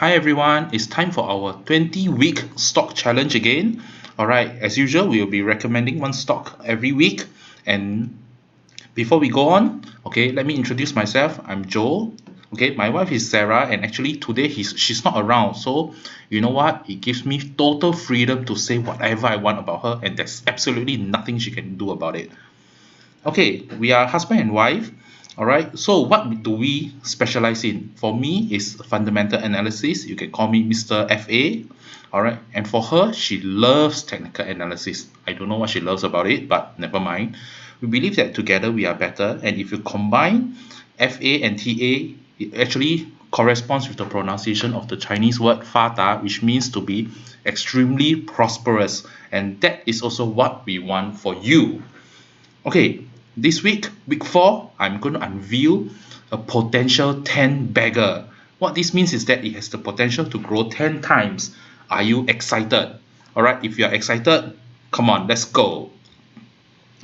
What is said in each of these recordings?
Hi everyone, it's time for our 20-week stock challenge again. Alright, as usual, we will be recommending one stock every week. And before we go on, okay, let me introduce myself. I'm Joe. Okay, my wife is Sarah, and actually today she's not around. So you know what? It gives me total freedom to say whatever I want about her, and there's absolutely nothing she can do about it. Okay, we are husband and wife. All right, so what do we specialize in? For me, is fundamental analysis. You can call me Mr. FA. All right, and for her, she loves technical analysis. I don't know what she loves about it, but never mind. We believe that together we are better, and if you combine FA and TA, it actually corresponds with the pronunciation of the Chinese word 发达, which means to be extremely prosperous, and that is also what we want for you. Okay, this week, week 4, I'm going to unveil a potential 10 bagger. What this means is that it has the potential to grow 10 times. Are you excited? Alright, if you are excited, come on, let's go.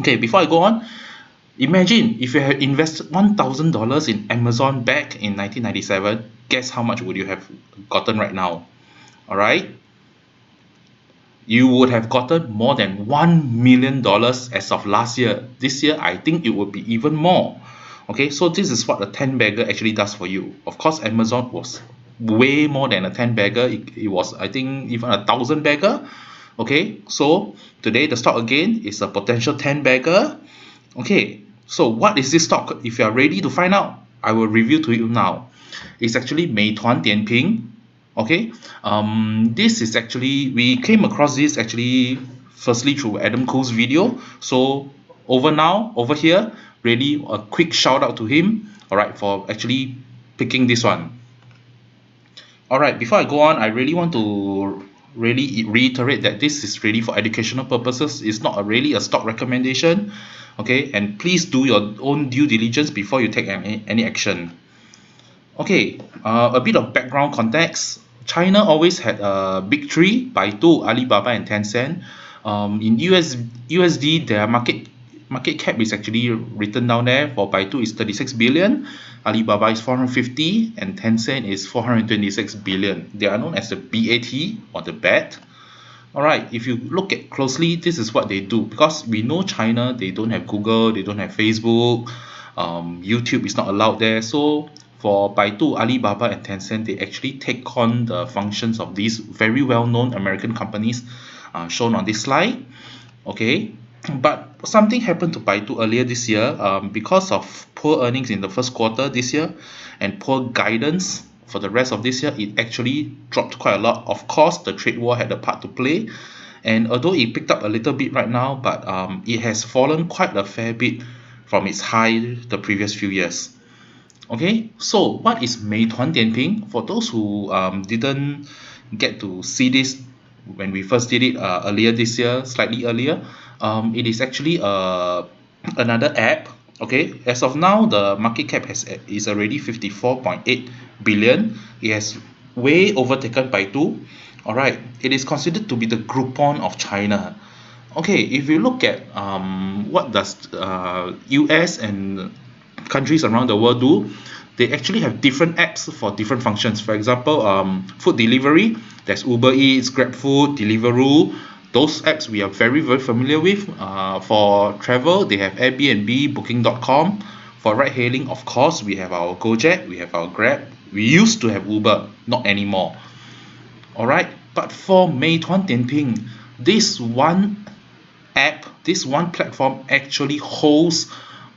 Okay, before I go on, imagine if you had invested $1,000 in Amazon back in 1997, guess how much would you have gotten right now? Alright, you would have gotten more than $1 million as of last year. This year, I think it would be even more. Okay, so this is what a 10 bagger actually does for you. Of course, Amazon was way more than a 10 bagger. It was, I think, even 1,000 bagger. Okay, so today the stock again is a potential 10 bagger. Okay, so what is this stock? If you are ready to find out, I will review to you now. It's actually 美团点评. Okay, this is actually, we came across this actually firstly through Adam Khoo's video. So over here, really a quick shout out to him, all right, for actually picking this one. All right, before I go on, I really want to really reiterate that this is really for educational purposes. It's not really a stock recommendation. Okay, and please do your own due diligence before you take any action. Okay, a bit of background context. China always had a big three: Baidu, Alibaba, and Tencent. In USD, their market cap is actually written down there. For Baidu is 36 billion, Alibaba is 450, and Tencent is 426 billion. They are known as the BAT or the BAT. Alright, if you look at closely, this is what they do, because we know China, they don't have Google, they don't have Facebook, YouTube is not allowed there. So for Baidu, Alibaba, and Tencent, they actually take on the functions of these very well-known American companies shown on this slide. Okay, but something happened to Baidu earlier this year, because of poor earnings in the first quarter this year and poor guidance for the rest of this year. It actually dropped quite a lot. Of course, the trade war had a part to play, and although it picked up a little bit right now, but it has fallen quite a fair bit from its high the previous few years. Okay, so what is 美团点评? For those who didn't get to see this when we first did it earlier this year, slightly earlier, it is actually another app. Okay, as of now, the market cap is already 54.8 billion. It has way overtaken Baidu. All right, it is considered to be the Groupon of China. Okay, if you look at what does US and countries around the world do, they actually have different apps for different functions. For example, food delivery, there's Uber Eats, GrabFood, Deliveroo. Those apps we are very familiar with. For travel, they have Airbnb, Booking.com. For ride hailing, of course, we have our Gojek, we have our Grab. We used to have Uber, not anymore. Alright, but for 美团点评, this one app, this one platform actually holds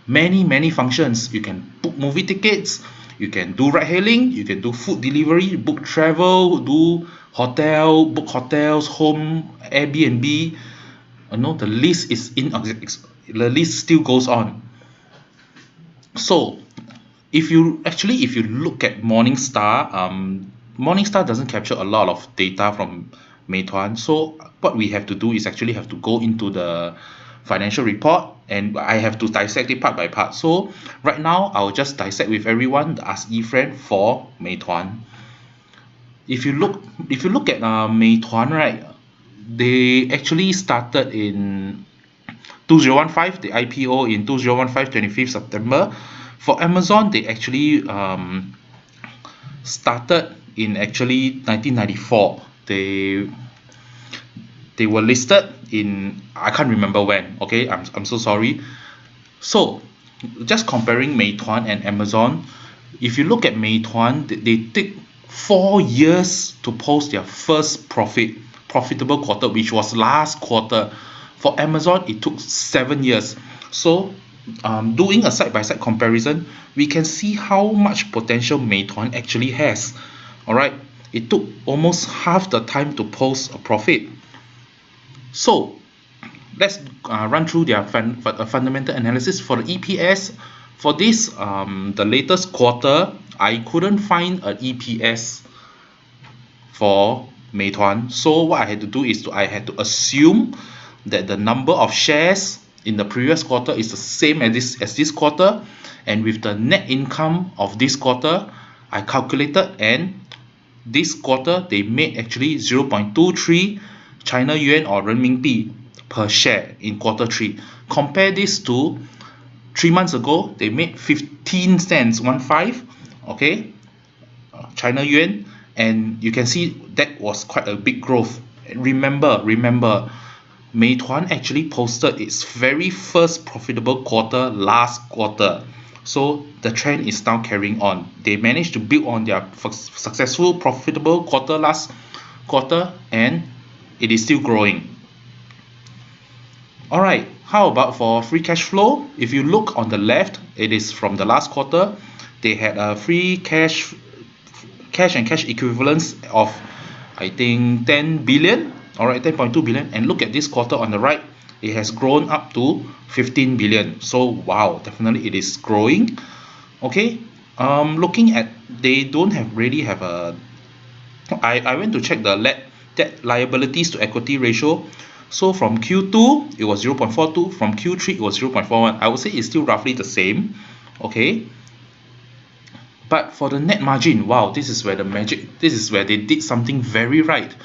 many functions. You can book movie tickets, you can do ride hailing, you can do food delivery, book travel, do hotel, book hotels, home, Airbnb. The list is the list still goes on. So if you look at Morningstar, Morningstar doesn't capture a lot of data from Meituan. So what we have to do is actually have to go into the financial report, and I have to dissect it part by part. So right now I'll just dissect with everyone the Ask eFriend for Meituan. If you look at Meituan, right, they actually started in 2015. The IPO in 2015, 25th September. For Amazon, they actually started in actually 1994. They were listed in, I can't remember when. Okay, I'm so sorry. So just comparing Meituan and Amazon, if you look at Meituan, they take 4 years to post their first profitable quarter, which was last quarter. For Amazon, it took 7 years. So doing a side-by-side comparison, we can see how much potential Meituan actually has. All right, it took almost half the time to post a profit. So let's run through their fundamental analysis for the EPS. For this, the latest quarter, I couldn't find an EPS for Meituan. So what I had to do is I had to assume that the number of shares in the previous quarter is the same as this quarter, and with the net income of this quarter, I calculated, and this quarter they made actually 0.23 China yuan or renminbi per share in quarter 3. Compare this to 3 months ago, they made 15 cents, 1.5, okay, China yuan, and you can see that was quite a big growth. Remember, Meituan actually posted its very first profitable quarter last quarter. So the trend is now carrying on. They managed to build on their successful profitable quarter last quarter, and it is still growing. All right, how about for free cash flow? If you look on the left, it is from the last quarter. They had a free cash and cash equivalents of, I think, 10 billion. All right, 10.2 billion. And look at this quarter on the right, it has grown up to 15 billion. So wow, definitely it is growing. Okay, looking at, they don't have really have a, I went to check the debt liabilities to equity ratio. So from Q2 it was 0.42, from Q3 it was 0.41. I would say it's still roughly the same. Okay, but for the net margin, wow, this is where the magic, this is where they did something very right.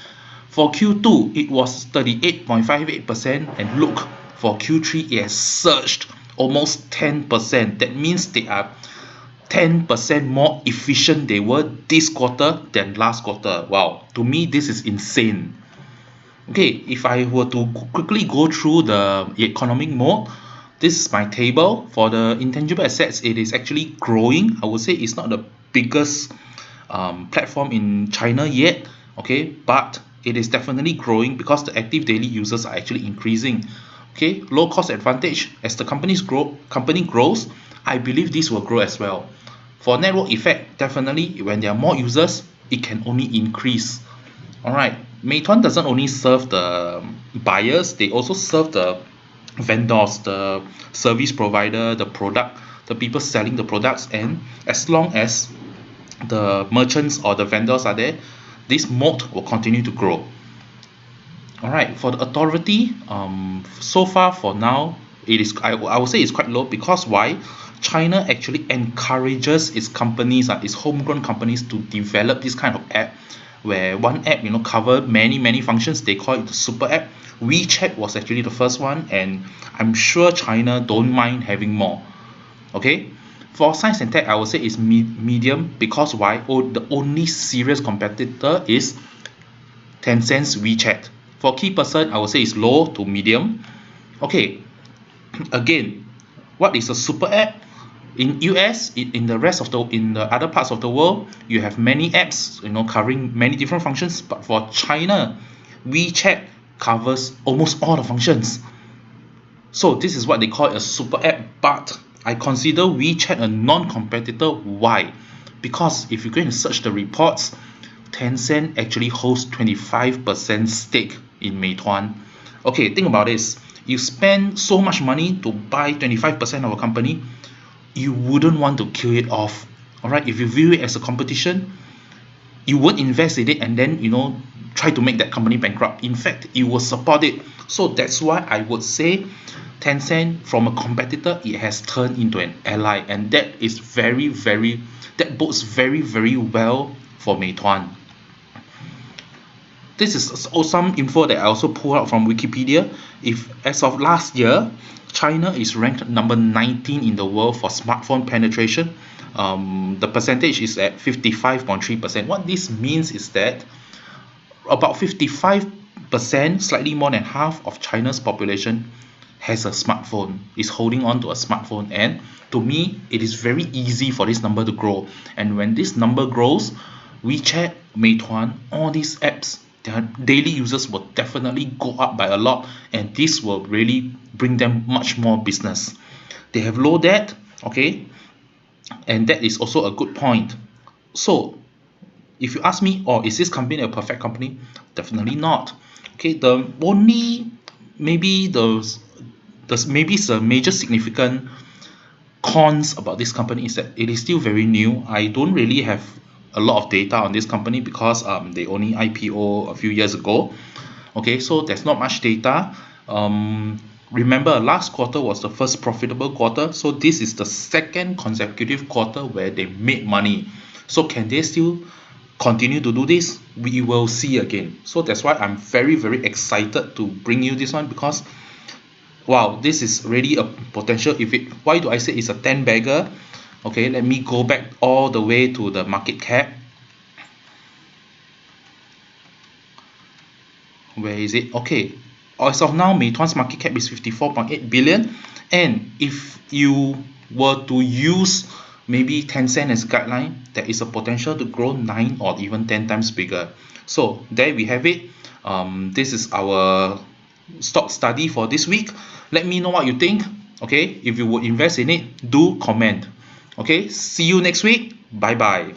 For Q2 it was 38.58%, and look, for Q3 it has surged almost 10%. That means they are 10% more efficient they were this quarter than last quarter. Wow, to me this is insane. Okay, if I were to quickly go through the economic mode, this is my table. For the intangible assets, it is actually growing. I would say it's not the biggest platform in China yet, okay, but it is definitely growing because the active daily users are actually increasing. Okay, low cost advantage, as the company grows, I believe this will grow as well. For network effect, definitely when there are more users, it can only increase. All right, Meituan doesn't only serve the buyers, they also serve the vendors, the service provider, the product, the people selling the products. And as long as the merchants or the vendors are there, this moat will continue to grow. All right, for the authority, so far for now, it is, I would say it's quite low. Because why? China actually encourages its companies, its homegrown companies, to develop this kind of app, where one app, cover many functions. They call it the super app. Wechat was actually the first one, and I'm sure China don't mind having more. Okay, for science and tech, I would say it's medium. Because why? The only serious competitor is Tencent's Wechat. For key person, I would say it's low to medium. Okay, again, what is a super app? In US, in the rest of the, in the other parts of the world, you have many apps, covering many different functions. But for China, WeChat covers almost all the functions. So this is what they call a super app. But I consider WeChat a non-competitor. Why? Because if you're going to search the reports, Tencent actually holds 25% stake in Meituan. Okay, think about this. You spend so much money to buy 25% of a company, you wouldn't want to kill it off. All right, if you view it as a competition, you won't invest in it and then try to make that company bankrupt. In fact, you will support it. So that's why I would say Tencent, from a competitor, it has turned into an ally, and that is that bodes very well for Meituan. This is also some info that I also pulled out from Wikipedia. If as of last year, China is ranked number 19 in the world for smartphone penetration. The percentage is at 55.3%. What this means is that about 55%, slightly more than half of China's population has a smartphone, is holding on to a smartphone. And to me, it is very easy for this number to grow. And when this number grows, WeChat, Meituan, all these apps, their daily users will definitely go up by a lot, and this will really bring them much more business. They have low debt, okay, and that is also a good point. So if you ask me, oh, is this company a perfect company? Definitely not. Okay, the only maybe the maybe the major significant cons about this company is that it is still very new. I don't really have a lot of data on this company because they only IPO a few years ago. Okay, so there's not much data. Remember, last quarter was the first profitable quarter, so this is the second consecutive quarter where they made money. So can they still continue to do this? We will see again. So that's why I'm very very excited to bring you this one, because wow, this is really a potential. If it, why do I say it's a 10 bagger? Okay, let me go back all the way to the market cap. Where is it? Okay, as of now, Meituan's market cap is 54.8 billion, and if you were to use maybe Tencent as guideline, there is a potential to grow 9 or even 10 times bigger. So there we have it. This is our stock study for this week. Let me know what you think. Okay, if you would invest in it, do comment. Okay, see you next week. Bye bye.